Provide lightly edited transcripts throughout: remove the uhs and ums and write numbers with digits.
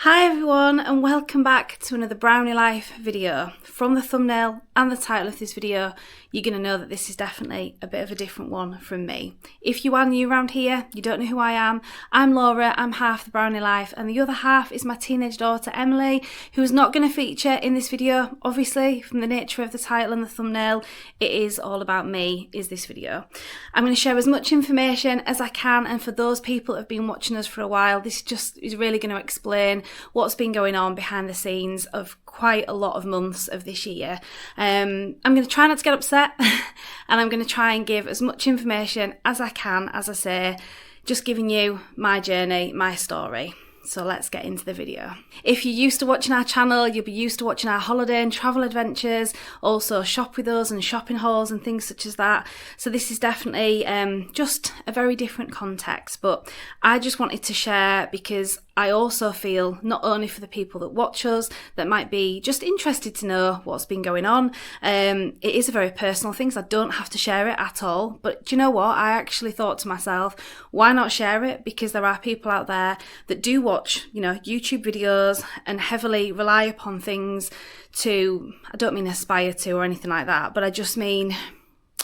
Hi everyone, and welcome back to another Brownie Life video. From the thumbnail and the title of this video, you're going to know that this is definitely a bit of a different one from me. If you are new around here, you don't know who I am, I'm Laura, I'm half the Brownie Life, and the other half is my teenage daughter Emily, who is not going to feature in this video. Obviously, from the nature of the title and the thumbnail, it is all about me, is this video. I'm going to share as much information as I can, and for those people that have been watching us for a while, this just is really going to explain what's been going on behind the scenes of quite a lot of months of this year. I'm going to try not to get upset and I'm going to try and give as much information as I can, as I say, just giving you my journey, my story. So let's get into the video. If you're used to watching our channel, you'll be used to watching our holiday and travel adventures, also shop with us and shopping hauls and things such as that. So this is definitely just a very different context, but I just wanted to share because I also feel not only for the people that watch us that might be just interested to know what's been going on. It is a very personal thing, so I don't have to share it at all. But do you know what? I actually thought to myself, why not share it? Because there are people out there that do watch, YouTube videos and heavily rely upon things to, I don't mean aspire to or anything like that, but I just mean,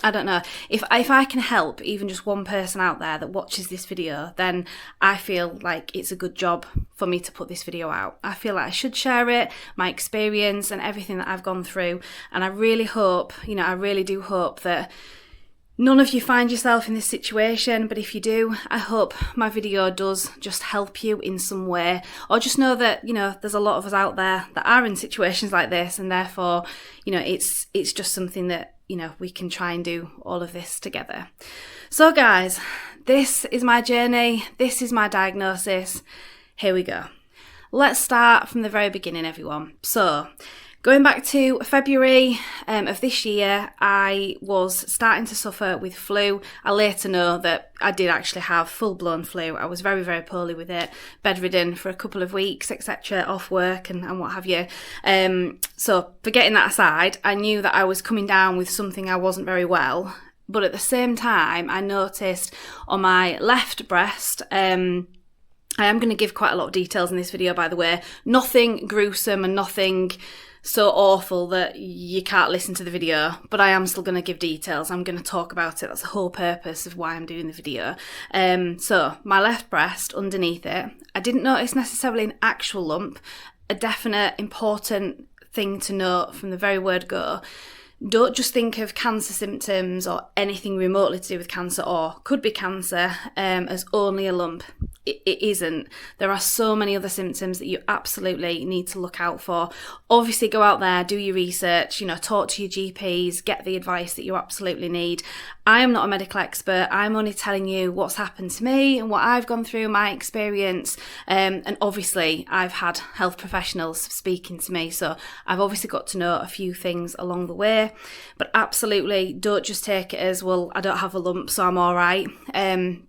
I don't know, if I can help even just one person out there that watches this video, then I feel like it's a good job for me to put this video out. I feel like I should share it, my experience and everything that I've gone through, and I really hope, I really do hope that none of you find yourself in this situation, but if you do, I hope my video does just help you in some way, or just know that, there's a lot of us out there that are in situations like this, and therefore, it's just something that, we can try and do all of this together. So guys, this is my journey, this is my diagnosis, here we go. Let's start from the very beginning, everyone. So, going back to February of this year, I was starting to suffer with flu. I later know that I did actually have full-blown flu. I was very, very poorly with it, bedridden for a couple of weeks, etc., off work and what have you. So forgetting that aside, I knew that I was coming down with something I wasn't very well. But at the same time, I noticed on my left breast, I am going to give quite a lot of details in this video, by the way. Nothing gruesome and nothing so awful that you can't listen to the video, but I am still going to give details. I'm going to talk about it. That's the whole purpose of why I'm doing the video. So my left breast, underneath it, I didn't notice necessarily an actual lump. A definite important thing to note from the very word go: don't just think of cancer symptoms or anything remotely to do with cancer or could be cancer as only a lump. It isn't. There are so many other symptoms that you absolutely need to look out for. Obviously, go out there, do your research, talk to your GPs, get the advice that you absolutely need. I am not a medical expert. I'm only telling you what's happened to me and what I've gone through, my experience. And obviously, I've had health professionals speaking to me, so I've obviously got to know a few things along the way. But absolutely, don't just take it as, well, I don't have a lump, so I'm all right.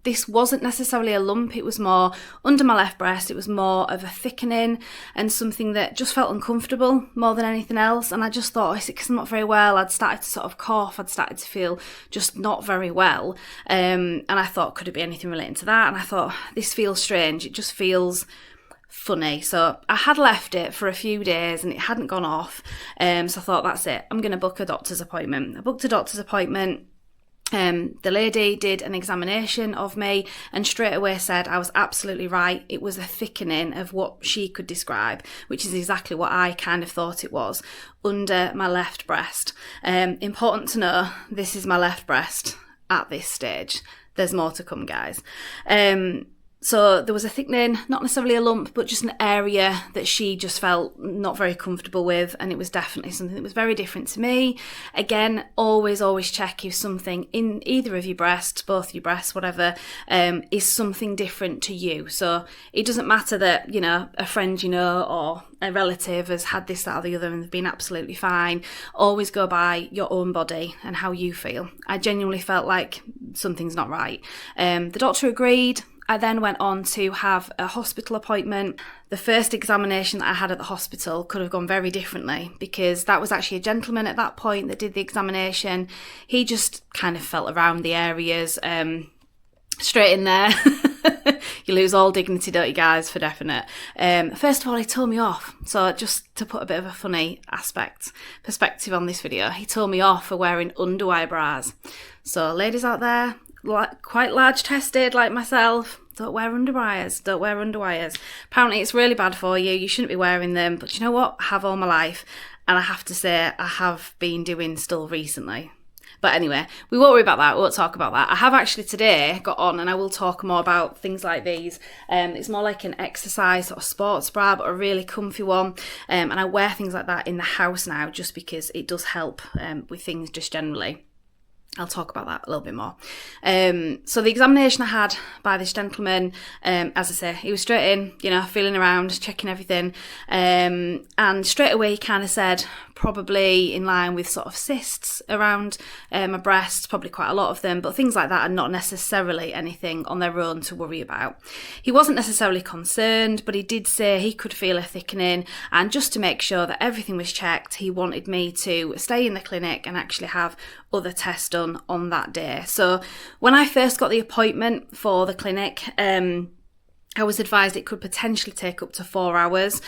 This wasn't necessarily a lump. It was more under my left breast. It was more of a thickening and something that just felt uncomfortable more than anything else. And I just thought, is it because I'm not very well? I'd started to sort of cough. I'd started to feel just not very well. And I thought, could it be anything relating to that? And I thought, this feels strange. It just feels funny. So I had left it for a few days and it hadn't gone off. So I thought, that's it. I'm going to book a doctor's appointment. I booked a doctor's appointment. The lady did an examination of me and straight away said I was absolutely right. It was a thickening of what she could describe, which is exactly what I kind of thought it was, under my left breast. Important to know, this is my left breast at this stage. There's more to come, guys. So there was a thickening, not necessarily a lump, but just an area that she just felt not very comfortable with, and it was definitely something that was very different to me. Again, always check if something in either of your breasts, both your breasts, whatever, is something different to you. So it doesn't matter that, a friend or a relative has had this, that or the other and they've been absolutely fine. Always go by your own body and how you feel. I genuinely felt like something's not right. The doctor agreed. I then went on to have a hospital appointment. The first examination that I had at the hospital could have gone very differently because that was actually a gentleman at that point that did the examination. He just kind of felt around the areas, straight in there. You lose all dignity, don't you guys, for definite. First of all, he told me off. So just to put a bit of a funny perspective on this video, he told me off for wearing underwire bras. So ladies out there, quite large tested like myself, don't wear underwires, don't wear underwires. Apparently it's really bad for you, you shouldn't be wearing them, but you know what, I have all my life, and I have to say I have been doing still recently. But anyway, we won't worry about that, we won't talk about that. I have actually today got on, and I will talk more about things like these. It's more like an exercise or sports bra, but a really comfy one. And I wear things like that in the house now just because it does help with things just generally. I'll talk about that a little bit more. So the examination I had by this gentleman, as I say, he was straight in, feeling around, checking everything. And straight away he kind of said, probably in line with sort of cysts around my breasts, probably quite a lot of them, but things like that are not necessarily anything on their own to worry about. He wasn't necessarily concerned, but he did say he could feel a thickening, and just to make sure that everything was checked, he wanted me to stay in the clinic and actually have other tests done on that day. So when I first got the appointment for the clinic, I was advised it could potentially take up to 4 hours.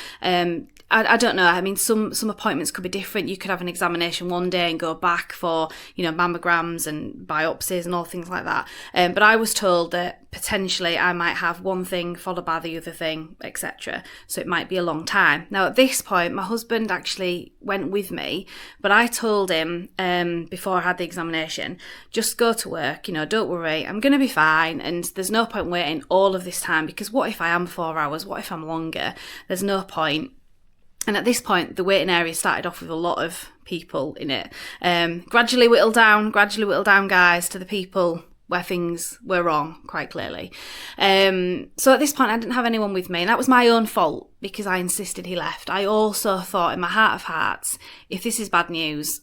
I don't know. I mean, some appointments could be different. You could have an examination one day and go back for, mammograms and biopsies and all things like that. But I was told that potentially I might have one thing followed by the other thing, etc. So it might be a long time. Now, at this point, my husband actually went with me, but I told him before I had the examination, just go to work, don't worry, I'm going to be fine. And there's no point waiting all of this time, because what if I am 4 hours? What if I'm longer? There's no point. And at this point, the waiting area started off with a lot of people in it. Gradually whittled down, guys, to the people where things were wrong, quite clearly. So at this point, I didn't have anyone with me, and that was my own fault because I insisted he left. I also thought in my heart of hearts, if this is bad news,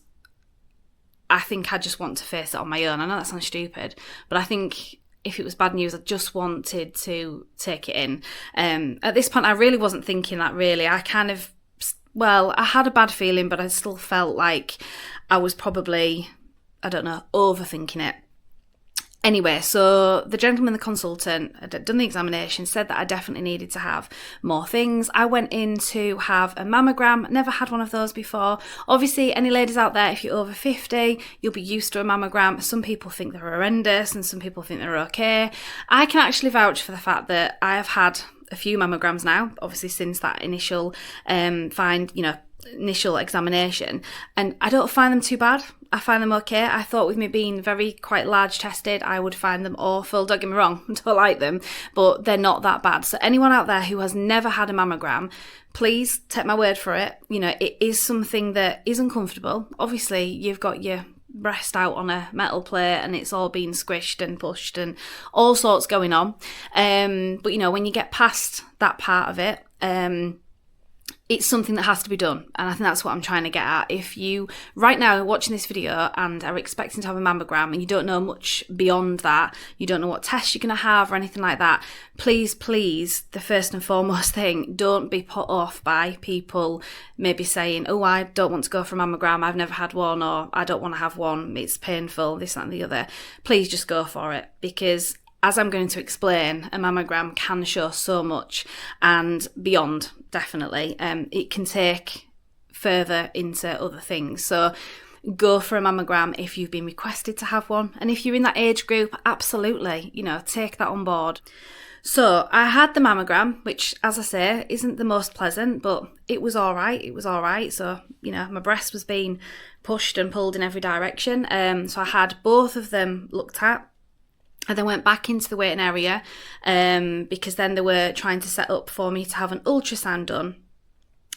I think I just want to face it on my own. I know that sounds stupid, but I think if it was bad news, I just wanted to take it in. At this point, I really wasn't thinking that, really. I had a bad feeling, but I still felt like I was probably, overthinking it. Anyway, so the gentleman, the consultant, had done the examination, said that I definitely needed to have more things. I went in to have a mammogram, never had one of those before. Obviously, any ladies out there, if you're over 50, you'll be used to a mammogram. Some people think they're horrendous and some people think they're okay. I can actually vouch for the fact that I have had a few mammograms now, obviously since that initial initial examination, and I don't find them too bad. I find them okay. I thought with me being quite large tested, I would find them awful. Don't get me wrong, I don't like them, but they're not that bad. So anyone out there who has never had a mammogram, please take my word for it. It is something that is uncomfortable. Obviously, you've got your breast out on a metal plate and it's all being squished and pushed and all sorts going on. But when you get past that part of it, it's something that has to be done, and I think that's what I'm trying to get at. If you right now are watching this video and are expecting to have a mammogram and you don't know much beyond that, you don't know what tests you're going to have or anything like that, please, the first and foremost thing, don't be put off by people maybe saying, oh, I don't want to go for a mammogram, I've never had one, or I don't want to have one, it's painful, this, that and the other. Please just go for it, because as I'm going to explain, a mammogram can show so much and beyond, definitely. It can take further into other things. So go for a mammogram if you've been requested to have one. And if you're in that age group, absolutely, take that on board. So I had the mammogram, which, as I say, isn't the most pleasant, but it was all right. So, my breast was being pushed and pulled in every direction. So I had both of them looked at. I then went back into the waiting area because then they were trying to set up for me to have an ultrasound done.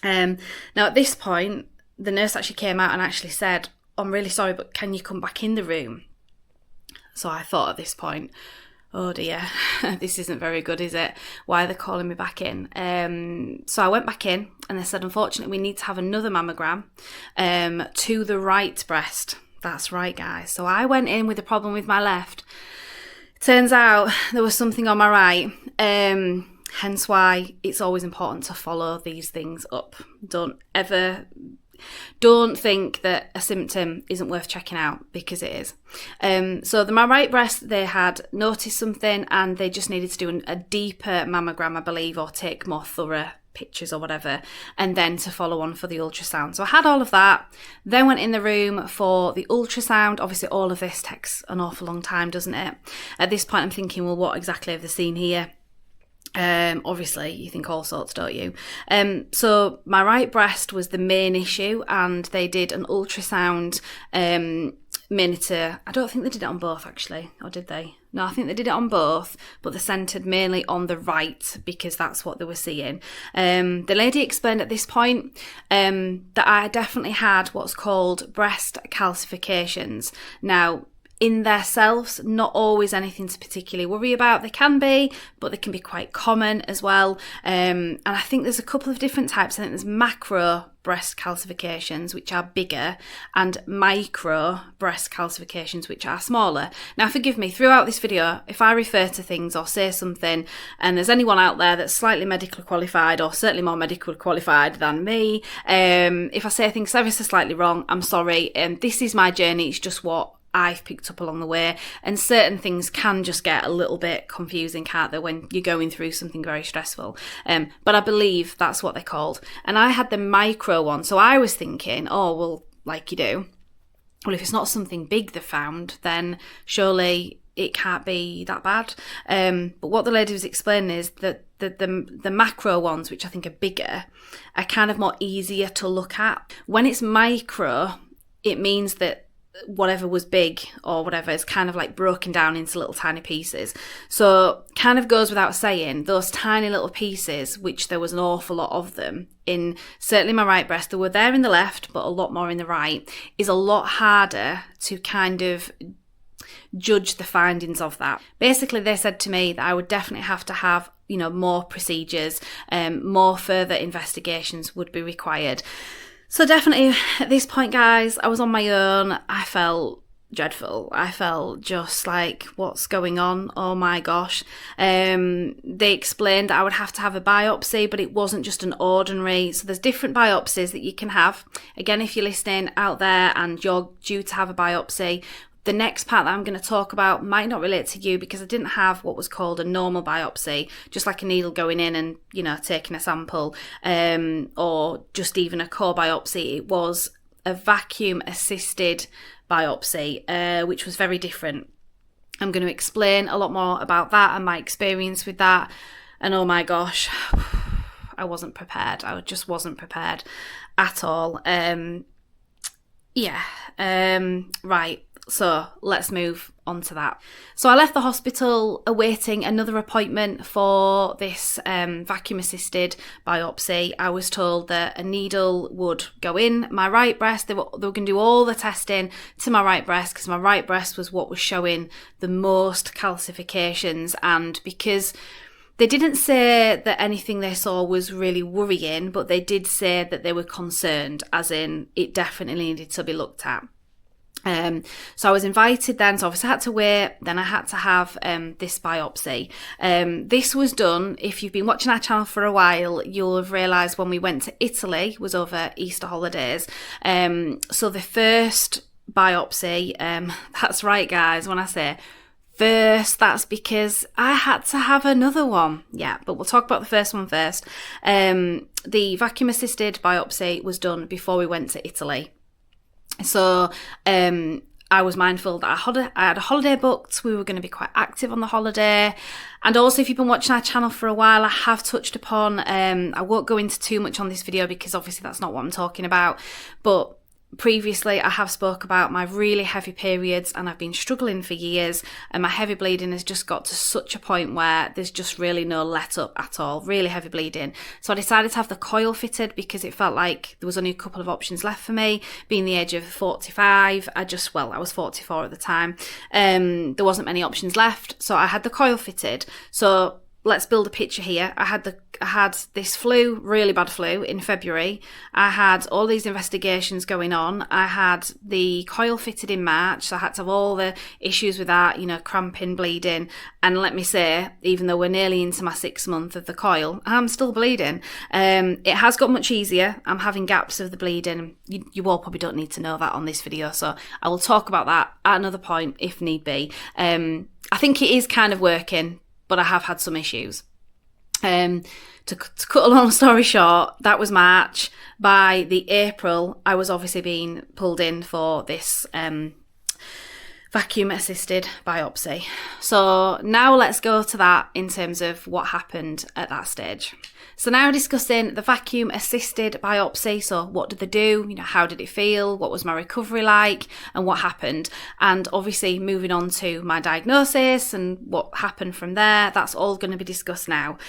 Now, at this point, the nurse actually came out and actually said, I'm really sorry, but can you come back in the room? So I thought at this point, oh dear, this isn't very good, is it? Why are they calling me back in? So I went back in and they said, unfortunately, we need to have another mammogram to the right breast. That's right, guys. So I went in with a problem with my left. Turns out there was something on my right, hence why it's always important to follow these things up. Don't ever Don't think that a symptom isn't worth checking out, because it is. So my right breast, they had noticed something and they just needed to do a deeper mammogram, I believe, or take more thorough pictures or whatever, and then to follow on for the ultrasound. So I had all of that, then went in the room for the ultrasound. Obviously all of this takes an awful long time, doesn't it? At this point I'm thinking, well, what exactly have they seen here? Obviously you think all sorts, don't you? So my right breast was the main issue, and they did an ultrasound monitor. I don't think they did it on both, actually, or did they? No, I think they did it on both, but they centred mainly on the right because that's what they were seeing. The lady explained at this point that I definitely had what's called breast calcifications. Now, in themselves, not always anything to particularly worry about. They can be, but they can be quite common as well. And I think there's a couple of different types. I think there's macro breast calcifications, which are bigger, and micro breast calcifications, which are smaller. Now, forgive me, throughout this video, if I refer to things or say something, and there's anyone out there that's slightly medically qualified, or certainly more medically qualified than me, if I say things ever so slightly wrong, I'm sorry. This is my journey. It's just what I've picked up along the way, and certain things can just get a little bit confusing, can't they, when you're going through something very stressful. But I believe that's what they're called. And I had the micro one, so I was thinking, oh, well, like you do, well, if it's not something big they found, then surely it can't be that bad. But what the lady was explaining is that the macro ones, which I think are bigger, are kind of more easier to look at. When it's micro, it means that whatever was big or whatever is kind of like broken down into little tiny pieces. So kind of goes without saying, those tiny little pieces, which there was an awful lot of them in certainly my right breast, there were there in the left, but a lot more in the right, is a lot harder to kind of judge the findings of that. Basically, they said to me that I would definitely have to have, more procedures, more further investigations would be required. So definitely at this point, guys, I was on my own. I felt dreadful. I felt just like, what's going on? Oh my gosh. They explained that I would have to have a biopsy, but it wasn't just an ordinary. So there's different biopsies that you can have. Again, if you're listening out there and you're due to have a biopsy, the next part that I'm going to talk about might not relate to you, because I didn't have what was called a normal biopsy, just like a needle going in and, taking a sample, or just even a core biopsy. It was a vacuum assisted biopsy, which was very different. I'm going to explain a lot more about that and my experience with that. And oh my gosh, I wasn't prepared. I just wasn't prepared at all. Right. So let's move on to that. So I left the hospital awaiting another appointment for this vacuum assisted biopsy. I was told that a needle would go in my right breast. They were going to do all the testing to my right breast, because my right breast was what was showing the most calcifications. And because they didn't say that anything they saw was really worrying, but they did say that they were concerned, as in it definitely needed to be looked at. So I was invited then, so obviously I had to wait, then I had to have this biopsy. This was done, if you've been watching our channel for a while, you'll have realised when we went to Italy was over Easter holidays. So the first biopsy, that's right guys, when I say first, that's because I had to have another one. Yeah, but we'll talk about the first one first. The vacuum assisted biopsy was done before we went to Italy. So I was mindful that I had a holiday booked. We were going to be quite active on the holiday. And also, if you've been watching our channel for a while, I have touched upon, I won't go into too much on this video because obviously that's not what I'm talking about. But previously, I have spoke about my really heavy periods, and I've been struggling for years, and my heavy bleeding has just got to such a point where there's just really no let up at all, really heavy bleeding. So I decided to have the coil fitted because it felt like there was only a couple of options left for me. Being the age of 45, I was 44 at the time. There wasn't many options left, so I had the coil fitted. So let's build a picture here. I had this flu, really bad flu, in February. I had all these investigations going on. I had the coil fitted in March, so I had to have all the issues with that, cramping, bleeding. And let me say, even though we're nearly into my 6th month of the coil, I'm still bleeding. It has got much easier. I'm having gaps of the bleeding. You all probably don't need to know that on this video, so I will talk about that at another point if need be. I think it is kind of working, but I have had some issues. To cut a long story short, that was March. By the April, I was obviously being pulled in for this vacuum assisted biopsy. So now let's go to that in terms of what happened at that stage. So now discussing the vacuum assisted biopsy. So what did they do? How did it feel? What was my recovery like? And what happened? And obviously moving on to my diagnosis and what happened from there, that's all going to be discussed now.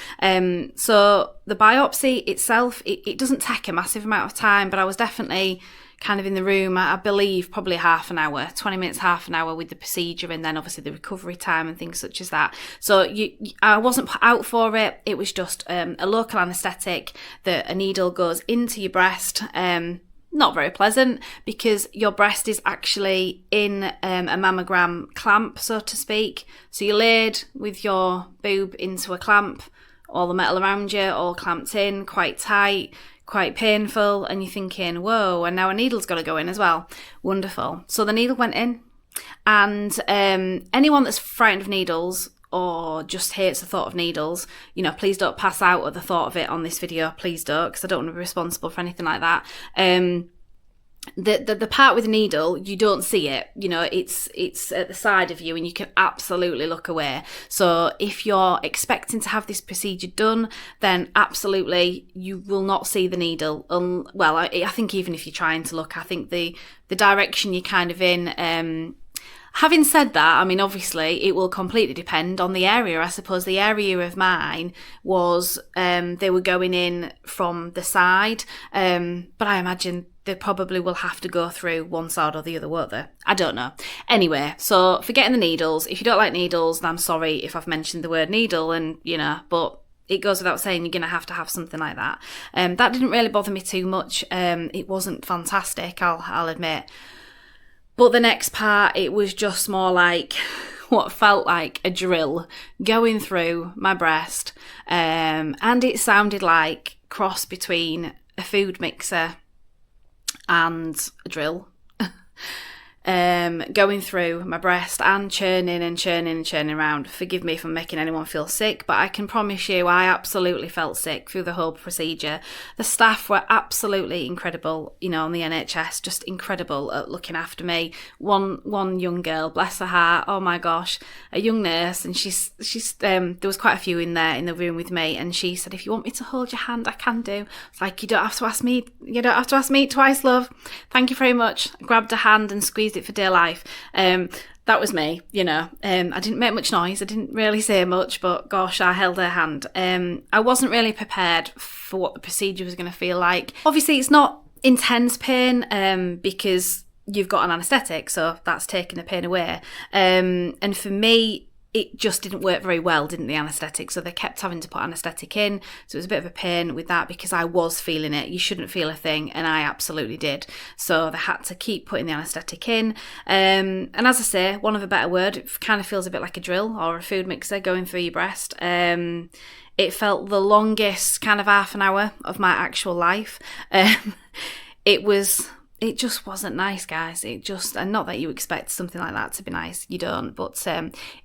So the biopsy itself, it doesn't take a massive amount of time, but I was definitely kind of in the room, I believe probably half an hour, 20 minutes, half an hour with the procedure, and then obviously the recovery time and things such as that. So I wasn't put out for it. It was just a local anaesthetic that a needle goes into your breast. Not very pleasant, because your breast is actually in a mammogram clamp, so to speak. So you're laid with your boob into a clamp, all the metal around you, all clamped in, quite tight, quite painful, and you're thinking, whoa, and now a needle's got to go in as well. Wonderful. So the needle went in, and anyone that's frightened of needles or just hates the thought of needles, please don't pass out at the thought of it on this video. Please don't, because I don't want to be responsible for anything like that. The part with the needle, you don't see it, it's at the side of you and you can absolutely look away. So if you're expecting to have this procedure done, then absolutely you will not see the needle. Well, I think even if you're trying to look, I think the direction you're kind of in. Having said that, obviously it will completely depend on the area. I suppose the area of mine was, they were going in from the side, but I imagine they probably will have to go through one side or the other, won't they? I don't know. Anyway, so forgetting the needles. If you don't like needles, then I'm sorry if I've mentioned the word needle, and but it goes without saying you're going to have something like that. That didn't really bother me too much. It wasn't fantastic, I'll admit. But the next part, it was just more like what felt like a drill going through my breast. And it sounded like cross between a food mixer and a drill. Going through my breast and churning around. Forgive me if I'm making anyone feel sick, but I can promise you I absolutely felt sick through the whole procedure. The staff were absolutely incredible, on the NHS, just incredible at looking after me. One young girl, bless her heart, oh my gosh, a young nurse, and she's there was quite a few in there in the room with me, and she said, if you want me to hold your hand, I can do. It's like, you don't have to ask me twice, love. Thank you very much. I grabbed her hand and squeezed it for dear life. That was me, I didn't make much noise, I didn't really say much, but gosh, I held her hand. I wasn't really prepared for what the procedure was going to feel like. Obviously it's not intense pain, because you've got an anaesthetic, so that's taking the pain away, and for me it just didn't work very well, didn't the anaesthetic? So they kept having to put anaesthetic in. So it was a bit of a pain with that, because I was feeling it. You shouldn't feel a thing, and I absolutely did. So they had to keep putting the anaesthetic in. And as I say, one of a better word, it kind of feels a bit like a drill or a food mixer going through your breast. It felt the longest kind of half an hour of my actual life. It just wasn't nice, guys. And not that you expect something like that to be nice, you don't, but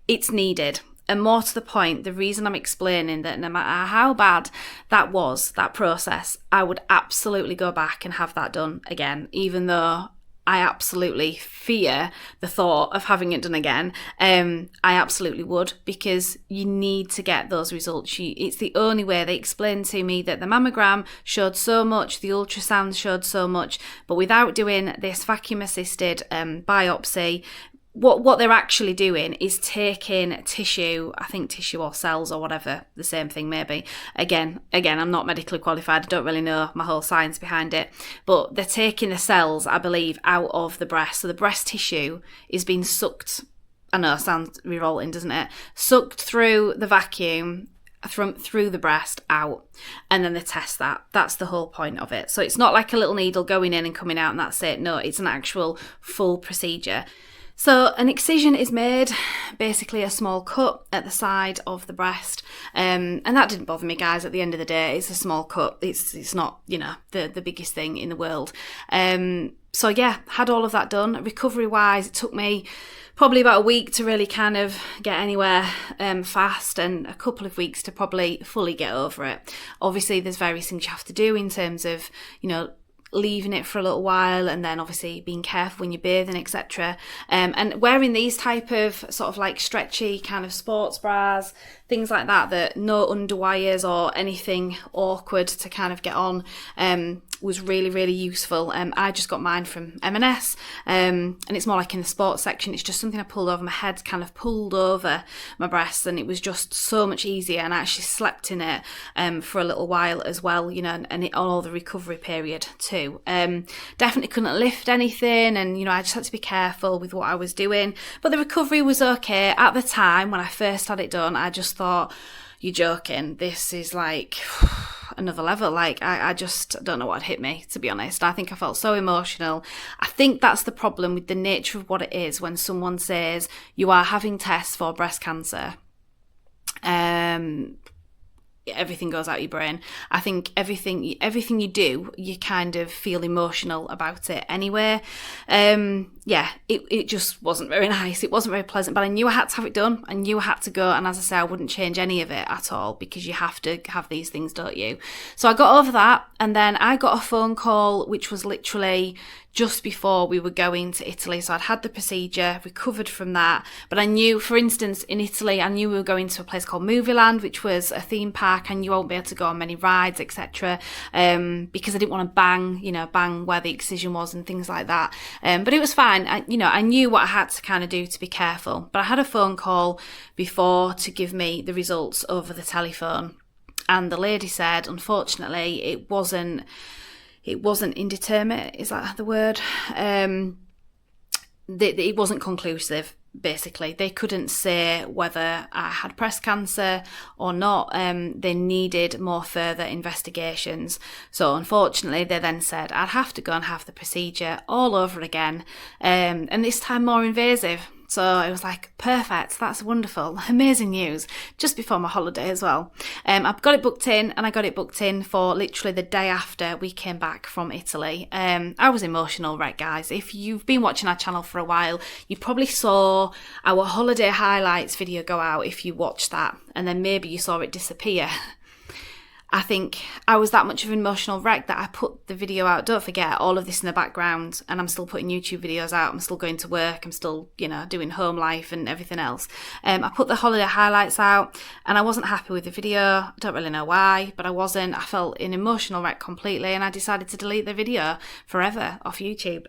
it's needed. And more to the point, the reason I'm explaining that no matter how bad that was, that process, I would absolutely go back and have that done again, even though I absolutely fear the thought of having it done again. I absolutely would, because you need to get those results. It's the only way. They explained to me that the mammogram showed so much, the ultrasound showed so much, but without doing this vacuum assisted biopsy, what they're actually doing is taking tissue, I think tissue or cells or whatever, the same thing maybe. Again, I'm not medically qualified, I don't really know my whole science behind it, but they're taking the cells, I believe, out of the breast. So the breast tissue is being sucked, I know, sounds revolting, doesn't it? Sucked through the vacuum, through the breast out, and then they test that. That's the whole point of it. So it's not like a little needle going in and coming out and that's it. No, it's an actual full procedure. So an excision is made, basically a small cut at the side of the breast, and that didn't bother me, guys. At the end of the day, it's a small cut. It's not, you know, the biggest thing in the world. So yeah, had all of that done. Recovery wise, it took me probably about a week to really kind of get anywhere fast, and a couple of weeks to probably fully get over it. Obviously, there's various things you have to do in terms of, you know, leaving it for a little while, and then obviously being careful when you're bathing, etc. And wearing these type of sort of like stretchy kind of sports bras, things like that no underwires or anything awkward to kind of get on, was really, really useful. I just got mine from M&S, and it's more like in the sports section. It's just something I pulled over my head, kind of pulled over my breasts, and it was just so much easier. And I actually slept in it for a little while as well, you know, and all the recovery period too. Definitely couldn't lift anything, and you know, I just had to be careful with what I was doing. But the recovery was okay. At the time when I first had it done, I just thought, you're joking, this is like another level. Like I just don't know what hit me, to be honest. I think I felt so emotional. I think that's the problem with the nature of what it is when someone says you are having tests for breast cancer. Everything goes out your brain. I think everything you do, you kind of feel emotional about it anyway. Yeah, it just wasn't very nice. It wasn't very pleasant, but I knew I had to have it done. I knew I had to go, and as I say, I wouldn't change any of it at all, because you have to have these things, don't you? So I got over that, and then I got a phone call, which was literally just before we were going to Italy. So I'd had the procedure, recovered from that, but I knew, for instance, in Italy, I knew we were going to a place called Movieland, which was a theme park, and you won't be able to go on many rides, etc. Because I didn't want to bang where the excision was and things like that. But it was fine. I knew what I had to kind of do to be careful. But I had a phone call before to give me the results over the telephone, and the lady said, unfortunately, it wasn't indeterminate, is that the word? It wasn't conclusive, basically. They couldn't say whether I had breast cancer or not. They needed more further investigations. So unfortunately, they then said I'd have to go and have the procedure all over again, and this time more invasive. So I was like, perfect, that's wonderful, amazing news, just before my holiday as well. I've got it booked in, and I got it booked in for literally the day after we came back from Italy. I was emotional, right, guys? If you've been watching our channel for a while, you probably saw our holiday highlights video go out if you watched that, and then maybe you saw it disappear. I think I was that much of an emotional wreck that I put the video out. Don't forget, all of this in the background, and I'm still putting YouTube videos out. I'm still going to work. I'm still, doing home life and everything else. I put the holiday highlights out, and I wasn't happy with the video. I don't really know why, but I wasn't. I felt an emotional wreck completely, and I decided to delete the video forever off YouTube,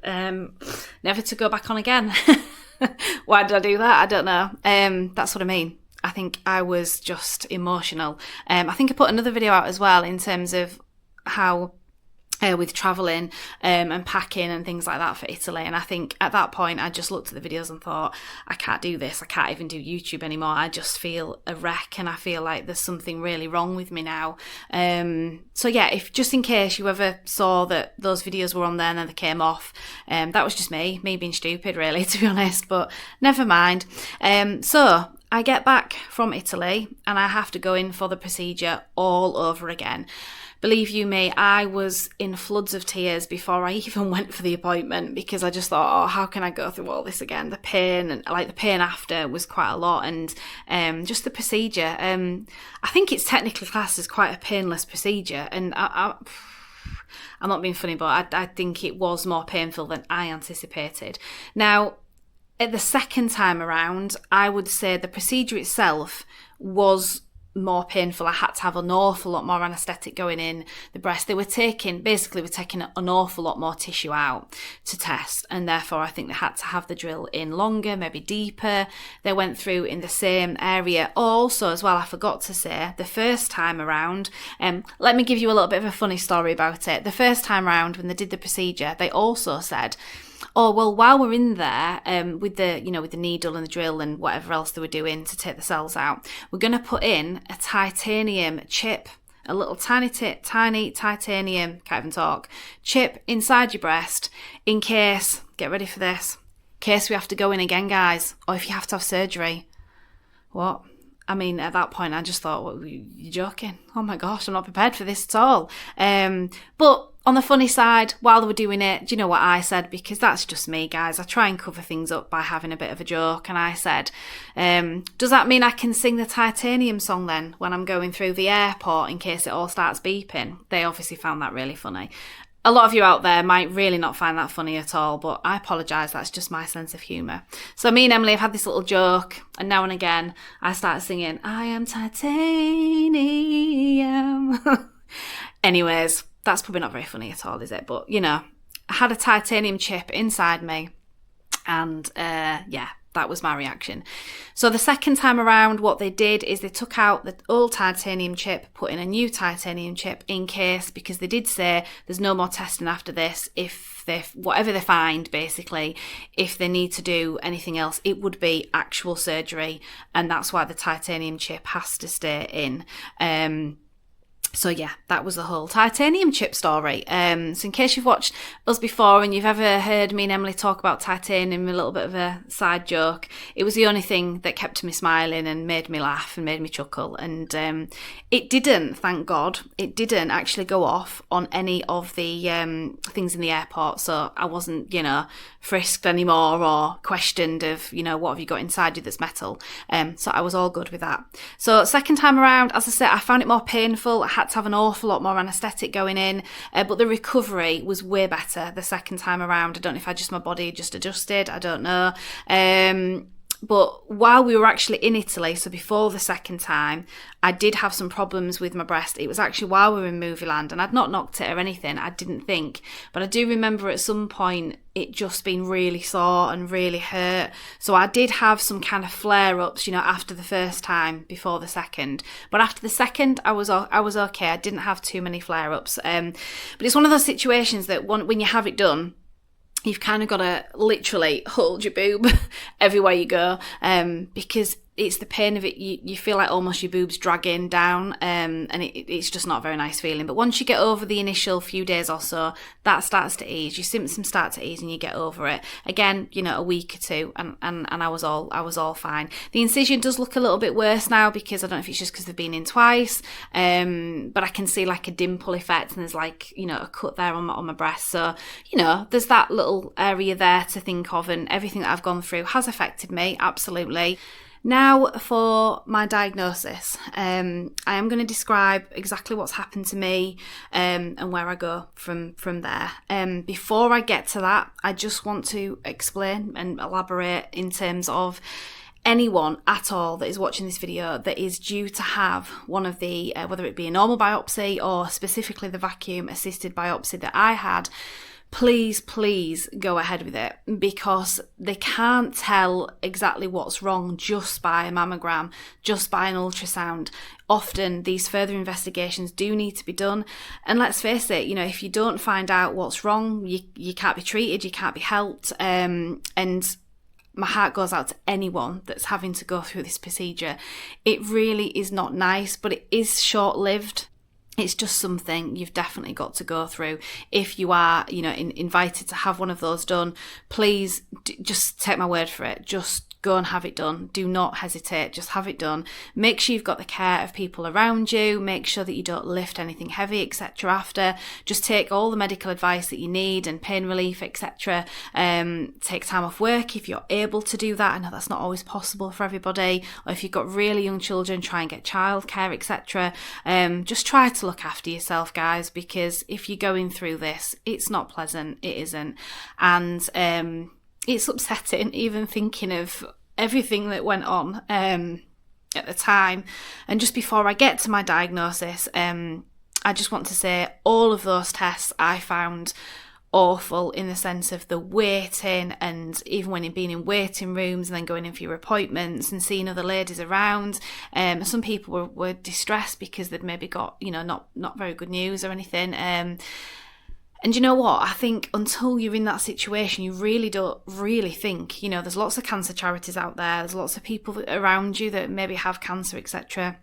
never to go back on again. Why did I do that? I don't know. That's what I mean. I think I was just emotional. I think I put another video out as well in terms of how with travelling and packing and things like that for Italy. And I think at that point I just looked at the videos and thought, I can't do this. I can't even do YouTube anymore. I just feel a wreck, and I feel like there's something really wrong with me now. So yeah, if just in case you ever saw that those videos were on there and then they came off, that was just me being stupid, really, to be honest, but never mind. So I get back from Italy and I have to go in for the procedure all over again. Believe you me, I was in floods of tears before I even went for the appointment, because I just thought, oh, how can I go through all this again? The pain, and the pain after was quite a lot, and just the procedure. I think it's technically classed as quite a painless procedure, and I'm not being funny, but I think it was more painful than I anticipated. Now, at the second time around, I would say the procedure itself was more painful. I had to have an awful lot more anaesthetic going in the breast. They were taking an awful lot more tissue out to test, and therefore I think they had to have the drill in longer, maybe deeper. They went through in the same area. Also, as well, I forgot to say, the first time around, let me give you a little bit of a funny story about it. The first time around when they did the procedure, they also said oh, well, while we're in there with the needle and the drill and whatever else they were doing to take the cells out, we're going to put in a titanium chip, a little tiny titanium, can't even talk, chip inside your breast in case, get ready for this, in case we have to go in again, guys, or if you have to have surgery. What? I mean, at that point, I just thought, well, you're joking. Oh my gosh, I'm not prepared for this at all. But on the funny side, while they were doing it, do you know what I said? Because that's just me, guys. I try and cover things up by having a bit of a joke. And I said, does that mean I can sing the titanium song then when I'm going through the airport in case it all starts beeping? They obviously found that really funny. A lot of you out there might really not find that funny at all, but I apologise, that's just my sense of humour. So me and Emily have had this little joke, and now and again I start singing, I am titanium. Anyways, that's probably not very funny at all, is it? But, you know, I had a titanium chip inside me, and yeah, that was my reaction. So the second time around, what they did is they took out the old titanium chip, put in a new titanium chip in case, because they did say there's no more testing after this. If they, whatever they find, basically, if they need to do anything else, it would be actual surgery, and that's why the titanium chip has to stay in. So yeah, that was the whole titanium chip story. So in case you've watched us before and you've ever heard me and Emily talk about titanium, a little bit of a side joke, it was the only thing that kept me smiling and made me laugh and made me chuckle. And it didn't, thank God, it didn't actually go off on any of the things in the airport. So I wasn't, you know, frisked anymore or questioned of, you know, what have you got inside you that's metal. So I was all good with that. So second time around, as I said, I found it more painful. I had to have an awful lot more anaesthetic going in, but the recovery was way better the second time around. I don't know if my body just adjusted, I don't know. But while we were actually in Italy, so before the second time, I did have some problems with my breast. It was actually while we were in movie land, and I'd not knocked it or anything, I didn't think. But I do remember at some point it just being really sore and really hurt. So I did have some kind of flare-ups, you know, after the first time, before the second. But after the second, I was okay. I didn't have too many flare-ups. But it's one of those situations that when you have it done, you've kind of got to literally hold your boob everywhere you go, because it's the pain of it. You feel like almost your boob's dragging down, and it's just not a very nice feeling. But once you get over the initial few days or so, that starts to ease. Your symptoms start to ease, and you get over it. Again, you know, a week or two, and I was all fine. The incision does look a little bit worse now, because I don't know if it's just because they've been in twice, but I can see like a dimple effect, and there's like, you know, a cut there on my breast. So, you know, there's that little area there to think of, and everything that I've gone through has affected me, absolutely. Now for my diagnosis, I am going to describe exactly what's happened to me and where I go from there. Before I get to that, I just want to explain and elaborate in terms of anyone at all that is watching this video that is due to have one of the, whether it be a normal biopsy or specifically the vacuum assisted biopsy that I had. Please go ahead with it, because they can't tell exactly what's wrong just by a mammogram, just by an ultrasound. Often these further investigations do need to be done, and let's face it, you know, if you don't find out what's wrong, you can't be treated, you can't be helped, and my heart goes out to anyone that's having to go through this procedure. It really is not nice, but it is short-lived. It's just something you've definitely got to go through. If you are, you know, invited to have one of those done, please just take my word for it. Just go and have it done. Do not hesitate. Just have it done. Make sure you've got the care of people around you. Make sure that you don't lift anything heavy, etc. after. Just take all the medical advice that you need and pain relief, etc. Take time off work if you're able to do that. I know that's not always possible for everybody. Or if you've got really young children, try and get childcare, etc. Just try to look after yourself, guys, because if you're going through this, it's not pleasant. It isn't. And it's upsetting even thinking of everything that went on at the time. And just before I get to my diagnosis, I just want to say all of those tests I found awful, in the sense of the waiting, and even when you've been in waiting rooms and then going in for your appointments and seeing other ladies around. Some people were distressed because they'd maybe got, you know, not very good news or anything. And And you know what? I think until you're in that situation, you really don't really think, you know, there's lots of cancer charities out there. There's lots of people around you that maybe have cancer, etc.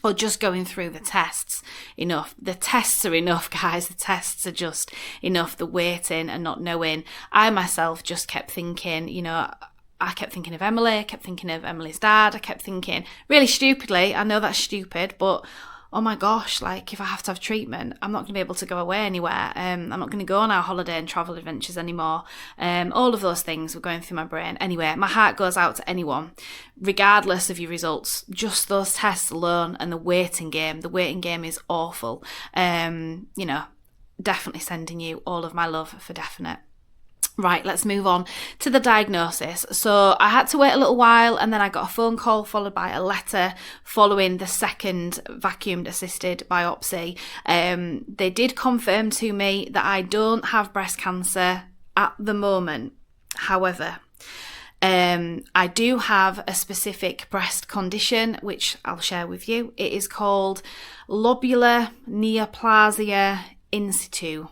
Or just going through the tests enough. The tests are enough, guys. The tests are just enough. The waiting and not knowing. I myself just kept thinking, you know, I kept thinking of Emily. I kept thinking of Emily's dad. I kept thinking, really stupidly, I know that's stupid, but oh my gosh, like if I have to have treatment, I'm not going to be able to go away anywhere. I'm not going to go on our holiday and travel adventures anymore. All of those things were going through my brain. Anyway, my heart goes out to anyone, regardless of your results. Just those tests alone and the waiting game. The waiting game is awful. You know, definitely sending you all of my love for definite. Right, let's move on to the diagnosis. So I had to wait a little while, and then I got a phone call followed by a letter following the second vacuum assisted biopsy. They did confirm to me that I don't have breast cancer at the moment. However, I do have a specific breast condition, which I'll share with you. It is called Lobular Neoplasia in situ.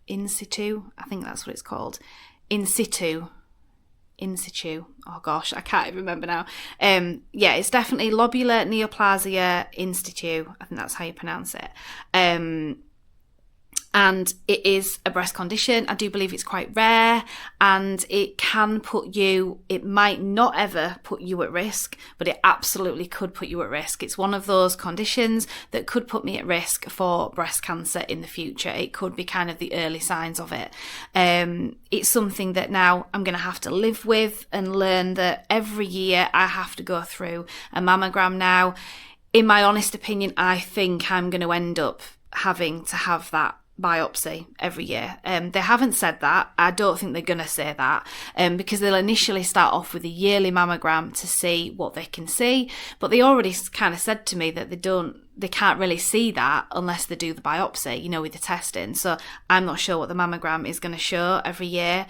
In situ, I think that's what it's called. In situ. Oh gosh, I can't even remember now. Yeah, it's definitely Lobular Neoplasia in situ. I think that's how you pronounce it. And it is a breast condition. I do believe it's quite rare, and it might not ever put you at risk, but it absolutely could put you at risk. It's one of those conditions that could put me at risk for breast cancer in the future. It could be kind of the early signs of it. It's something that now I'm going to have to live with and learn that every year I have to go through a mammogram now. In my honest opinion, I think I'm going to end up having to have that biopsy every year. They haven't said that. I don't think they're going to say that, because they'll initially start off with a yearly mammogram to see what they can see, but they already kind of said to me that they can't really see that unless they do the biopsy, you know, with the testing. So I'm not sure what the mammogram is going to show every year.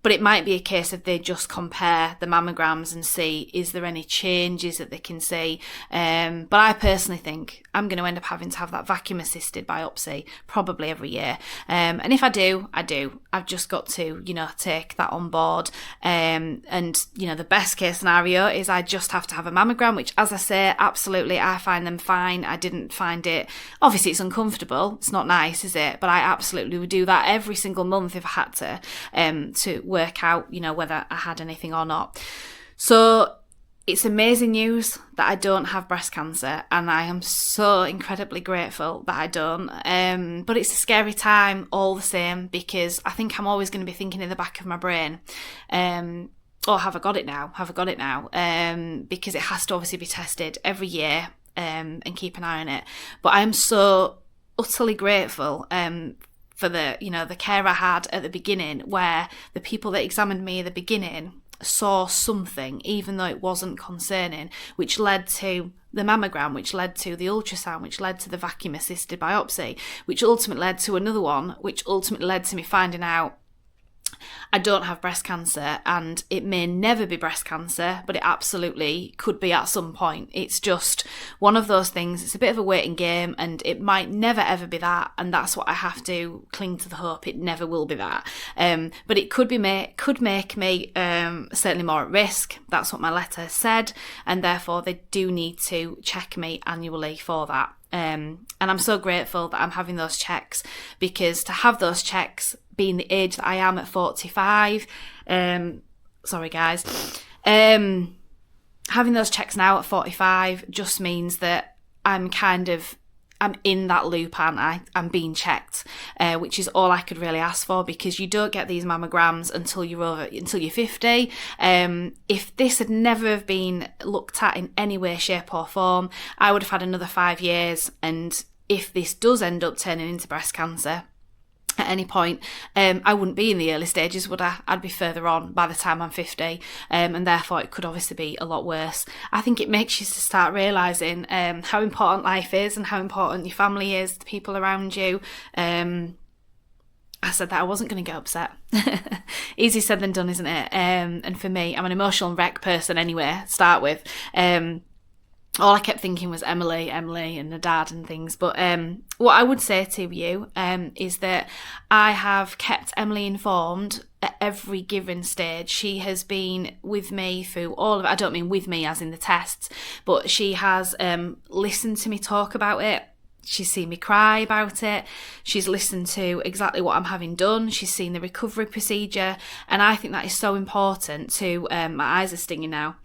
But it might be a case of they just compare the mammograms and see, is there any changes that they can see? But I personally think I'm going to end up having to have that vacuum assisted biopsy probably every year. And if I do, I do. I've just got to, you know, take that on board. And, you know, the best case scenario is I just have to have a mammogram, which, as I say, absolutely, I find them fine. I didn't find it, obviously it's uncomfortable. It's not nice, is it? But I absolutely would do that every single month if I had to work out, you know, whether I had anything or not. So it's amazing news that I don't have breast cancer, and I am so incredibly grateful that I don't. But it's a scary time all the same, because I think I'm always going to be thinking in the back of my brain, oh, have I got it now? Because it has to obviously be tested every year, and keep an eye on it. But I'm so utterly grateful for the, you know, the care I had at the beginning, where the people that examined me at the beginning saw something, even though it wasn't concerning, which led to the mammogram, which led to the ultrasound, which led to the vacuum assisted biopsy, which ultimately led to another one, which ultimately led to me finding out I don't have breast cancer, and it may never be breast cancer, but it absolutely could be at some point. It's just one of those things. It's a bit of a waiting game, and it might never ever be that, and that's what I have to cling to, the hope it never will be that. But it could make me certainly more at risk. That's what my letter said, and therefore they do need to check me annually for that. And I'm so grateful that I'm having those checks, because to have those checks, being the age that I am at 45, sorry guys, having those checks now at 45 just means that I'm in that loop, aren't I? I'm being checked, which is all I could really ask for, because you don't get these mammograms until you're 50. If this had never have been looked at in any way, shape or form, I would have had another 5 years. And if this does end up turning into breast cancer at any point, I wouldn't be in the early stages, would I? I'd be further on by the time I'm 50, and therefore it could obviously be a lot worse. I think it makes you start realising how important life is and how important your family is, the people around you. I said that I wasn't going to get upset. Easy said than done, isn't it? And for me, I'm an emotional wreck person anyway, to start with. all I kept thinking was Emily and the dad and things. But what I would say to you is that I have kept Emily informed at every given stage. She has been with me through all of it. I don't mean with me as in the tests, but she has listened to me talk about it. She's seen me cry about it. She's listened to exactly what I'm having done. She's seen the recovery procedure. And I think that is so important to, my eyes are stinging now,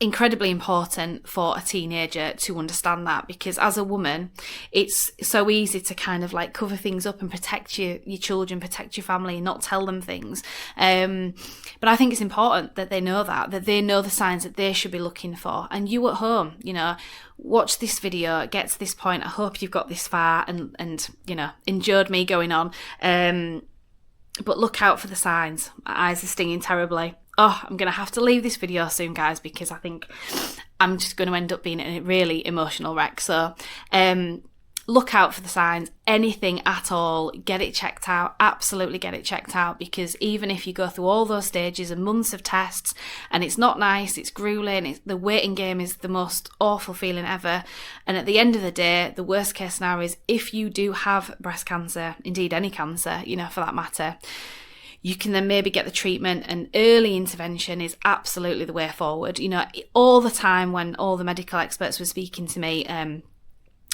incredibly important for a teenager to understand that, because as a woman, it's so easy to kind of like cover things up and protect your children, protect your family, and not tell them things. But I think it's important that they know that they know the signs that they should be looking for. And you at home, you know, watch this video, get to this point. I hope you've got this far and you know, endured me going on. But look out for the signs. My eyes are stinging terribly. Oh, I'm going to have to leave this video soon, guys, because I think I'm just going to end up being in a really emotional wreck. So look out for the signs, anything at all, get it checked out, absolutely get it checked out, because even if you go through all those stages and months of tests and it's not nice, it's grueling, the waiting game is the most awful feeling ever. And at the end of the day, the worst case scenario is if you do have breast cancer, indeed any cancer, you know, for that matter, you can then maybe get the treatment, and early intervention is absolutely the way forward. You know, all the time when all the medical experts were speaking to me,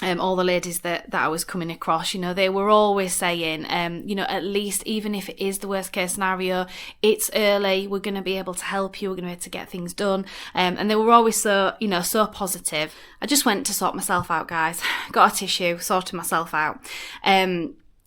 all the ladies that I was coming across, you know, they were always saying, you know, at least even if it is the worst case scenario, it's early, we're going to be able to help you, we're going to be able to get things done. And they were always so, you know, so positive. I just went to sort myself out, guys. Got a tissue, sorted myself out.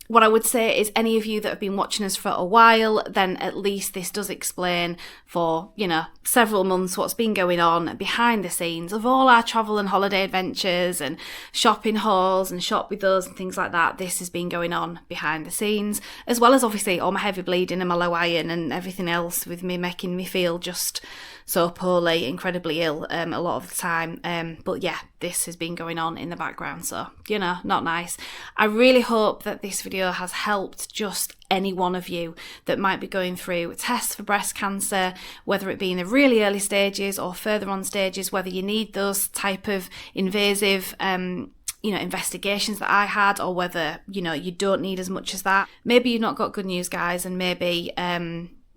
What I would say is any of you that have been watching us for a while, then at least this does explain for, you know, several months what's been going on behind the scenes of all our travel and holiday adventures and shopping hauls and shop with us and things like that. This has been going on behind the scenes, as well as obviously all my heavy bleeding and my low iron and everything else with me making me feel just so poorly, incredibly ill a lot of the time. But yeah, this has been going on in the background, so, you know, not nice. I really hope that this video has helped just any one of you that might be going through tests for breast cancer, whether it be in the really early stages or further on stages, whether you need those type of invasive you know, investigations that I had, or whether, you know, you don't need as much as that. Maybe you've not got good news, guys, and maybe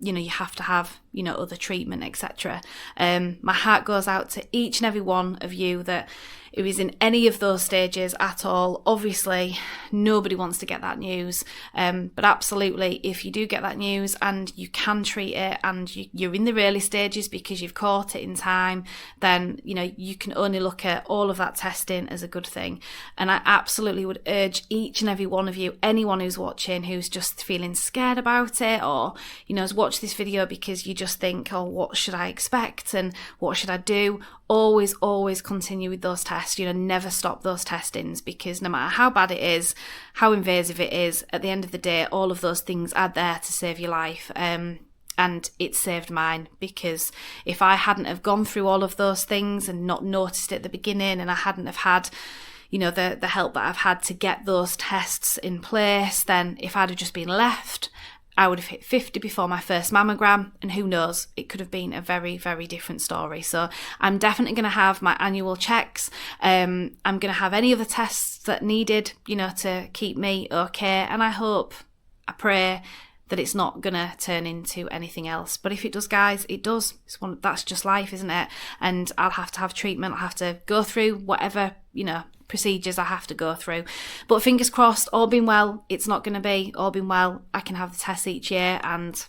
you know, you have to have, you know, other treatment, etc. My heart goes out to each and every one of you that who is in any of those stages at all. Obviously, nobody wants to get that news, but absolutely, if you do get that news and you can treat it and you're in the early stages because you've caught it in time, then, you know, you can only look at all of that testing as a good thing. And I absolutely would urge each and every one of you, anyone who's watching, who's just feeling scared about it, or, you know, has watched this video because you just think, oh, what should I expect and what should I do? Always continue with those tests. You know, never stop those testings, because no matter how bad it is, how invasive it is, at the end of the day, all of those things are there to save your life. And it saved mine, because if I hadn't have gone through all of those things and not noticed it at the beginning, and I hadn't have had, you know, the help that I've had to get those tests in place, then if I'd have just been left, I would have hit 50 before my first mammogram, and who knows, it could have been a very, very different story. So I'm definitely going to have my annual checks. I'm going to have any of the tests that needed, you know, to keep me okay. And I pray that it's not going to turn into anything else. But if it does, guys, it does. That's just life, isn't it? And I'll have to have treatment. I'll have to go through whatever, you know, procedures I have to go through. But fingers crossed, all being well, it's not going to be. All being well, I can have the tests each year, and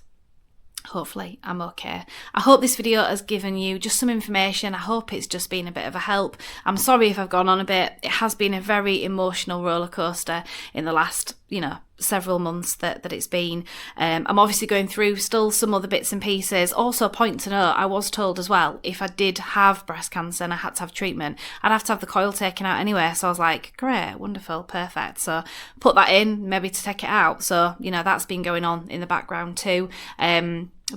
hopefully I'm okay. I hope this video has given you just some information. I hope it's just been a bit of a help. I'm sorry if I've gone on a bit. It has been a very emotional roller coaster in the last, you know, several months that it's been. I'm obviously going through still some other bits and pieces. Also, point to note, I was told as well, if I did have breast cancer and I had to have treatment, I'd have to have the coil taken out anyway. So I was like, great, wonderful, perfect. So put that in, maybe to take it out. So, you know, that's been going on in the background too.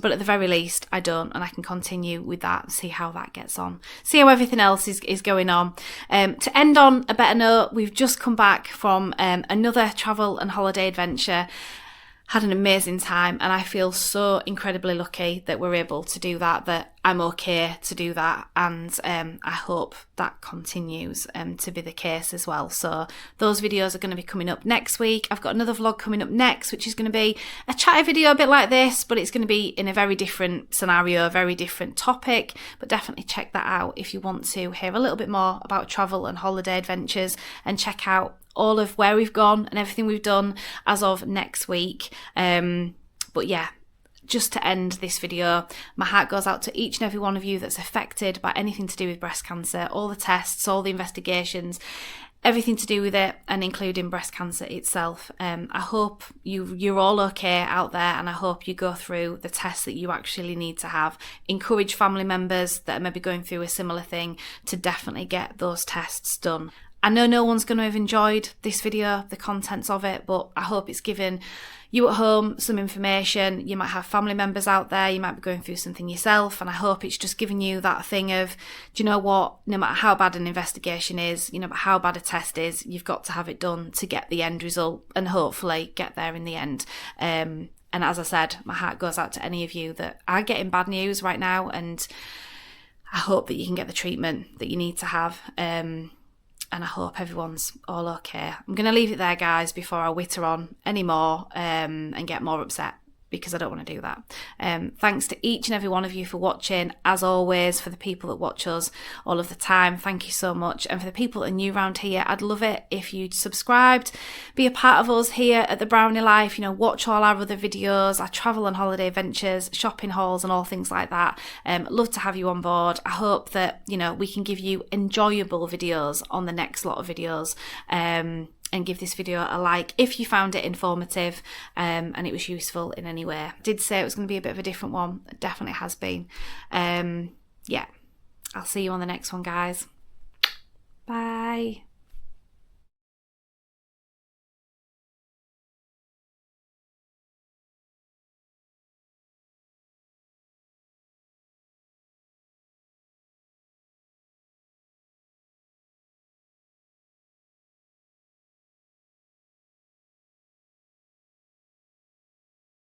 But at the very least, I don't, and I can continue with that, see how that gets on, see how everything else is going on. To end on a better note, we've just come back from another travel and holiday adventure. Had an amazing time, and I feel so incredibly lucky that we're able to do that I'm okay to do that, and I hope that continues to be the case as well. So those videos are going to be coming up next week. I've got another vlog coming up next, which is going to be a chatty video a bit like this, but it's going to be in a very different scenario, a very different topic. But definitely check that out if you want to hear a little bit more about travel and holiday adventures, and check out all of where we've gone and everything we've done as of next week. But yeah, just to end this video, my heart goes out to each and every one of you that's affected by anything to do with breast cancer, all the tests, all the investigations, everything to do with it, and including breast cancer itself. I hope you're all okay out there, and I hope you go through the tests that you actually need to have. Encourage family members that are maybe going through a similar thing to definitely get those tests done. I know no one's going to have enjoyed this video, the contents of it, but I hope it's given you at home some information. You might have family members out there, you might be going through something yourself, and I hope it's just giving you that thing of, do you know what, no matter how bad an investigation is, no matter how bad a test is, you've got to have it done to get the end result and hopefully get there in the end. And as I said, my heart goes out to any of you that are getting bad news right now, and I hope that you can get the treatment that you need to have. And I hope everyone's all okay. I'm going to leave it there, guys, before I witter on anymore and get more upset, because I don't want to do that. Thanks to each and every one of you for watching. As always, for the people that watch us all of the time, thank you so much. And for the people that are new around here, I'd love it if you'd subscribed, be a part of us here at the Brownie Life, watch all our other videos, our travel and holiday adventures, shopping hauls and all things like that. Love to have you on board. I hope that, we can give you enjoyable videos on the next lot of videos. And give this video a like if you found it informative and it was useful in any way. I did say it was going to be a bit of a different one. It definitely has been. Yeah, I'll see you on the next one, guys. Bye.